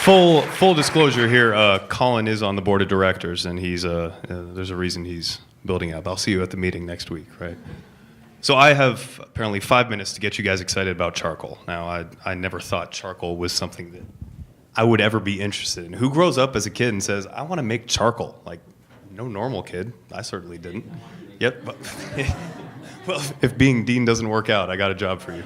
full disclosure here, Colin is on the board of directors, and he's there's a reason he's building up. I'll see you at the meeting next week, right? So I have apparently 5 minutes to get you guys excited about charcoal. Now, I never thought charcoal was something that I would ever be interested in. Who grows up as a kid and says, I want to make charcoal? Like, no normal kid. I certainly didn't. Yep. But well, if being dean doesn't work out, I got a job for you.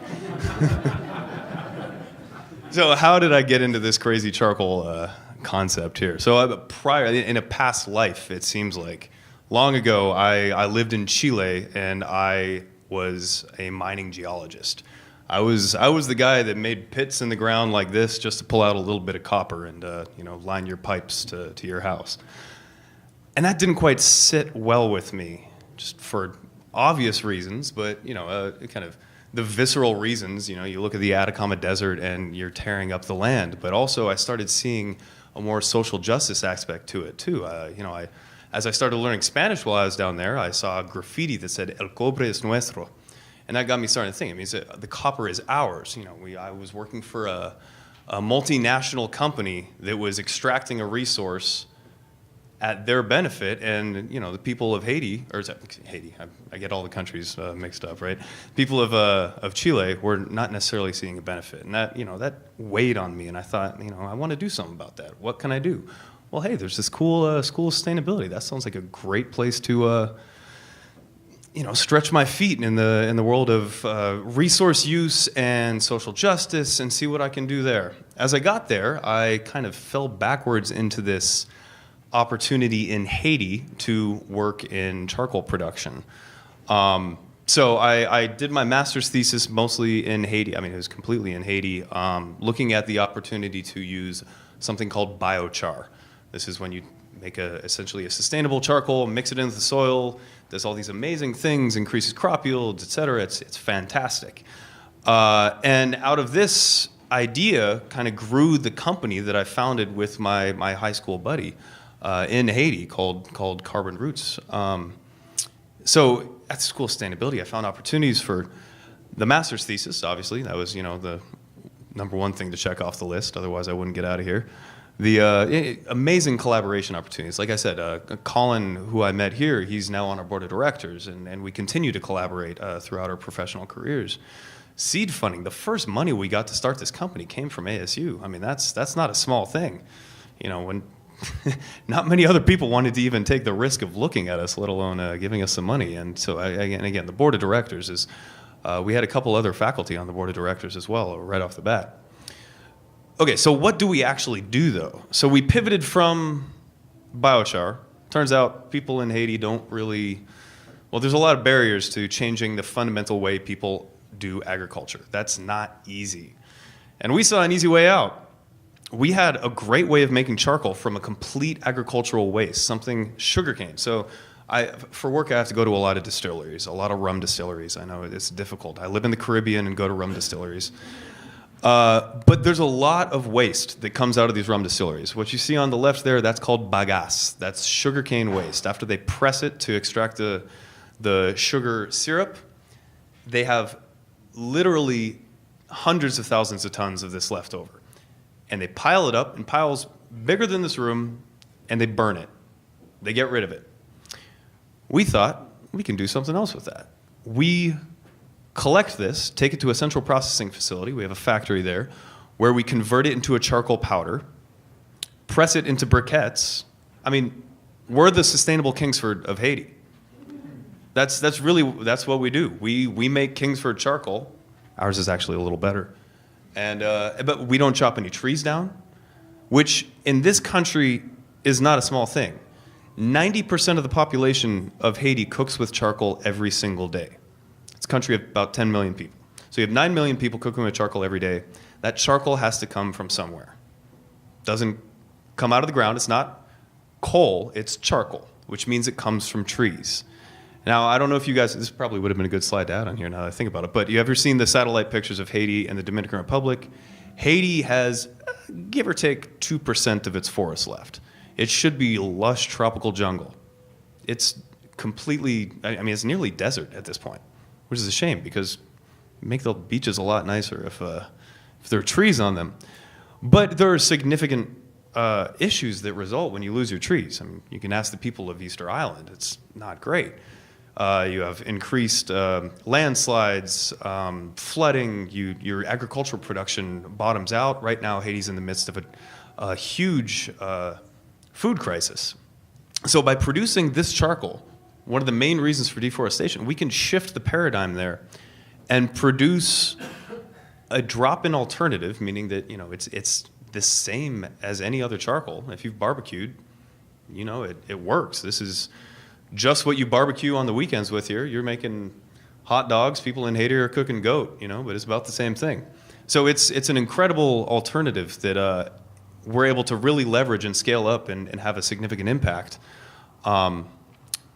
So how did I get into this crazy charcoal concept here? So in a past life, it seems like, long ago, I lived in Chile, and I was a mining geologist. I was the guy that made pits in the ground like this just to pull out a little bit of copper and line your pipes to your house. And that didn't quite sit well with me, just for obvious reasons, but kind of the visceral reasons. You look at the Atacama Desert and you're tearing up the land, but also I started seeing a more social justice aspect to it too. As I started learning Spanish while I was down there, I saw a graffiti that said "El cobre es nuestro," and that got me starting to think. It means that the copper is ours. I was working for a multinational company that was extracting a resource at their benefit, and the people of Haiti, or is that Haiti? I get all the countries mixed up, right? People of Chile were not necessarily seeing a benefit, and that weighed on me. And I thought, I want to do something about that. What can I do? Well, hey, there's this cool school of sustainability. That sounds like a great place to, stretch my feet in the world of resource use and social justice and see what I can do there. As I got there, I kind of fell backwards into this opportunity in Haiti to work in charcoal production. So I did my master's thesis mostly in Haiti. I mean, it was completely in Haiti, looking at the opportunity to use something called biochar. This is when you make essentially a sustainable charcoal, mix it into the soil, does all these amazing things, increases crop yields, et cetera. It's fantastic. And out of this idea kind of grew the company that I founded with my high school buddy in Haiti called Carbon Roots. So at the School of Sustainability, I found opportunities for the master's thesis, obviously. That was, the number one thing to check off the list. Otherwise, I wouldn't get out of here. The amazing collaboration opportunities. Like I said, Colin, who I met here, he's now on our board of directors, and we continue to collaborate throughout our professional careers. Seed funding, the first money we got to start this company came from ASU. I mean, that's not a small thing. When not many other people wanted to even take the risk of looking at us, let alone giving us some money. And so, again, the board of directors is, we had a couple other faculty on the board of directors as well, right off the bat. Okay, so what do we actually do, though? So we pivoted from biochar. Turns out people in Haiti don't really, there's a lot of barriers to changing the fundamental way people do agriculture. That's not easy. And we saw an easy way out. We had a great way of making charcoal from a complete agricultural waste, something sugarcane. So for work, I have to go to a lot of distilleries, a lot of rum distilleries. I know it's difficult. I live in the Caribbean and go to rum distilleries. But there's a lot of waste that comes out of these rum distilleries. What you see on the left there, that's called bagasse. That's sugarcane waste. After they press it to extract the sugar syrup, they have literally hundreds of thousands of tons of this left over. And they pile it up in piles bigger than this room, and they burn it. They get rid of it. We thought we can do something else with that. We collect this, take it to a central processing facility. We have a factory there where we convert it into a charcoal powder, press it into briquettes. I mean, we're the sustainable Kingsford of Haiti. That's what we do. We make Kingsford charcoal. Ours is actually a little better. But we don't chop any trees down, which in this country is not a small thing. 90% of the population of Haiti cooks with charcoal every single day. It's a country of about 10 million people. So you have 9 million people cooking with charcoal every day. That charcoal has to come from somewhere. Doesn't come out of the ground. It's not coal, it's charcoal, which means it comes from trees. Now, I don't know if you guys, this probably would have been a good slide to add on here now that I think about it, but you ever seen the satellite pictures of Haiti and the Dominican Republic? Haiti has, give or take, 2% of its forest left. It should be lush tropical jungle. It's completely, it's nearly desert at this point, which is a shame because it'd make the beaches a lot nicer if there are trees on them. But there are significant issues that result when you lose your trees. I mean, you can ask the people of Easter Island. It's not great. You have increased landslides, flooding, your agricultural production bottoms out. Right now, Haiti's in the midst of a huge food crisis. So by producing this charcoal, one of the main reasons for deforestation, we can shift the paradigm there and produce a drop-in alternative, meaning that it's the same as any other charcoal. If you've barbecued, it works. This is just what you barbecue on the weekends with here. You're making hot dogs. People in Haiti are cooking goat, but it's about the same thing. So it's an incredible alternative that we're able to really leverage and scale up and have a significant impact.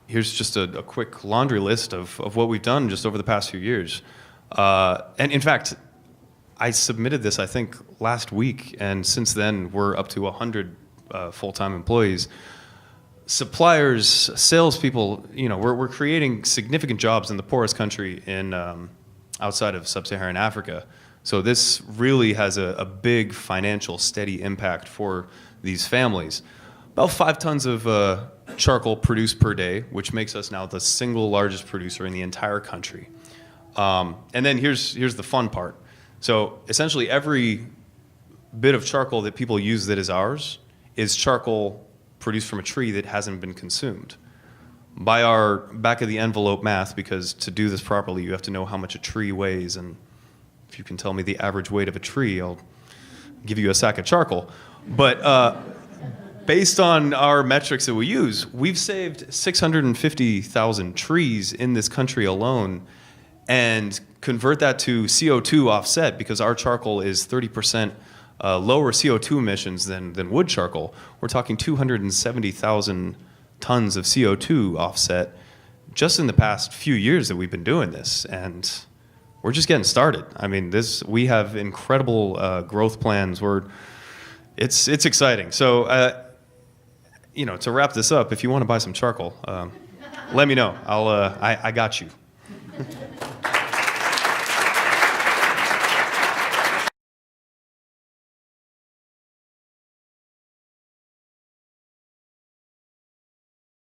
Here's just a quick laundry list of what we've done just over the past few years. And in fact, I submitted this, I think, last week, and since then we're up to 100 full-time employees. Suppliers, salespeople, we're creating significant jobs in the poorest country in outside of sub-Saharan Africa. So this really has a big financial, steady impact for these families. About 5 tons of charcoal produced per day, which makes us now the single largest producer in the entire country. And then here's the fun part. So essentially every bit of charcoal that people use that is ours is charcoal produced from a tree that hasn't been consumed. By our back of the envelope math, because to do this properly you have to know how much a tree weighs, and if you can tell me the average weight of a tree, I'll give you a sack of charcoal. But based on our metrics that we use, we've saved 650,000 trees in this country alone, and convert that to CO2 offset, because our charcoal is 30% lower CO2 emissions than wood charcoal. We're talking 270,000 tons of CO2 offset just in the past few years that we've been doing this, and we're just getting started. I mean, we have incredible growth plans. It's exciting. So, to wrap this up, if you want to buy some charcoal, let me know. I got you.